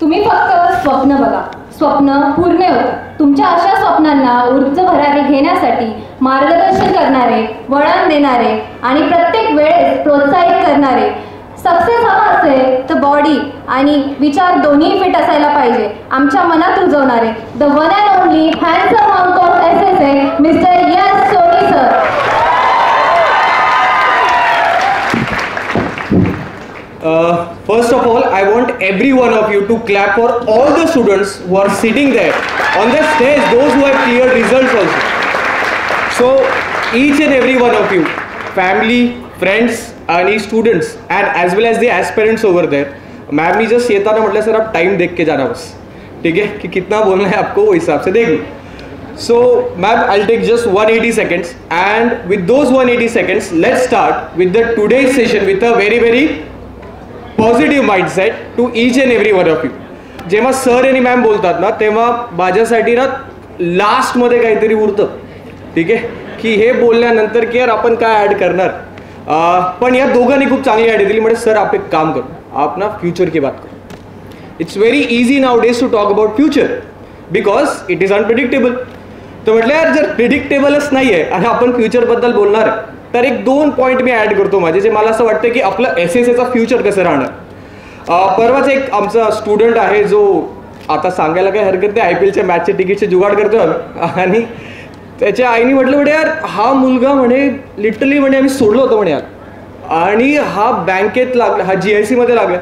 तुम्ही फक्त स्वप्न बघा, स्वप्न पूर्ण होतात. तुमच्या अशा स्वप्नांना ऊर्ज भरारी घेण्यासाठी मार्गदर्शन करणारे, वळण देणारे आणि प्रत्येक वेळेस प्रोत्साहित करणारे. सक्सेस हवा असेल तर बॉडी आणि विचार दोन्ही फिट असायला पाहिजे. आमच्या मनात रुजवणारे the one and only handsome hunk of SSA mister S Soni sir. First of all, I want every one of you to clap for all the students who are sitting there on the stage, those who have cleared results also. So each and every one of you, family, friends and students and as well as the aspirants over there, ma'am ने just ये था ना मतलब sir आप time देख के जाना बस, ठीक है, कि कितना बोलना है आपको वो हिसाब से देख low. So ma'am, I'll take just 180 seconds and with those 180 seconds let's start with the today's session with a very positive mindset to each and every one of you. जेव्हा सर आणि मॅम बोलतात ना तेव्हा माझ्यासाठी ना लास्टमध्ये काहीतरी उरतं, ठीक आहे, की हे बोलल्यानंतर की यार आपण काय ॲड करणार. पण या दोघांनी खूप चांगली ॲड दिली. म्हणजे सर आप एक काम करो, आप ना फ्यूचर की बात करो. It's very easy nowadays to talk about future because it is unpredictable. तर म्हटलं यार जर प्रिडिक्टेबलच नाही आहे आणि आपण फ्युचरबद्दल बोलणार आहे तर एक दोन पॉईंट मी ॲड करतो माझे, जे मला असं वाटतं की आपलं SSAचा फ्युचर कसं राहणार. परवाच एक आमचा स्टुडंट आहे जो आता सांगायला काय हरकत नाही IPLच्या मॅचचे तिकीटचे जुगाड करतो आम्ही, आणि त्याच्या आईने म्हटलं यार हा मुलगा म्हणे लिटरली म्हणे आम्ही सोडलं होतं म्हणे यार, आणि हा बँकेत लागला, हा GIC मध्ये लागला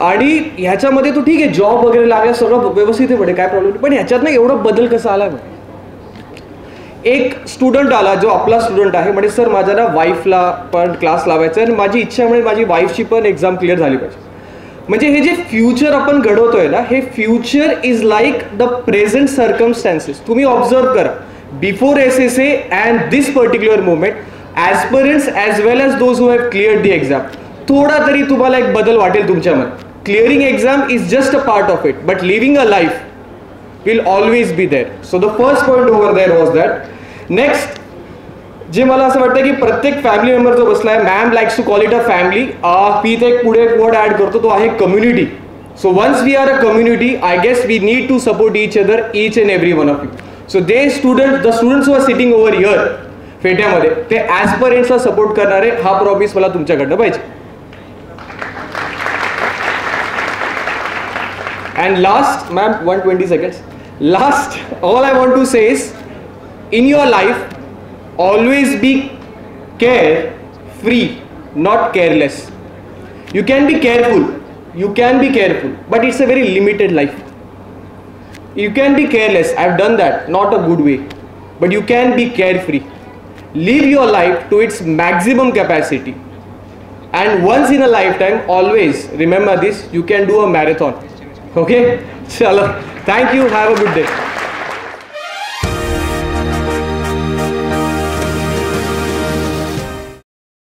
आणि ह्याच्यामध्ये तो ठीक आहे जॉब वगैरे लागला, सगळं व्यवस्थित आहे म्हणे, काय प्रॉब्लेम, पण ह्याच्यात ना एवढा बदल कसा आला. एक स्टुडंट आला जो आपला स्टुडंट आहे, म्हणजे सर माझ्या ना वाईफला पण क्लास लावायचा आहे आणि माझी इच्छा म्हणजे माझी वाईफची पण एक्झाम क्लिअर झाली पाहिजे. म्हणजे हे जे फ्युचर आपण घडवतोय ना, हे future is like the present circumstances. तुम्ही ऑब्झर्व करा before SSA and this particular moment, aspirants as well as those who have cleared the exam, थोडा तरी तुम्हाला एक बदल वाटेल तुमच्यामध्ये. Clearing exam is just a part of it, but living a life will always be there. So the first point over there was that. Next, जे मला असं वाटतं की प्रत्येक फॅमिली मेंबर जो बसला आहे, ma'am likes to call it a family, मी ते पुढे एक वर्ड ॲड करतो, तो आहे community. So once we are a community, I guess we need to support each other, each and every one of you. So the students who are sitting over here फेट्यामध्ये, ते ॲस्पिरंट्सला support करणारे, हा promise मला तुमच्याकडनं पाहिजे. And last, ma'am, 120 seconds. Last, all I want to say is, in your life, always be carefree, not careless. You can be careful, but it's a very limited life. You can be careless, I've done that, not a good way, but you can be carefree. Live your life to its maximum capacity. And once in a lifetime, always remember this, you can do a marathon. Okay, chalo, thank you, have a good day.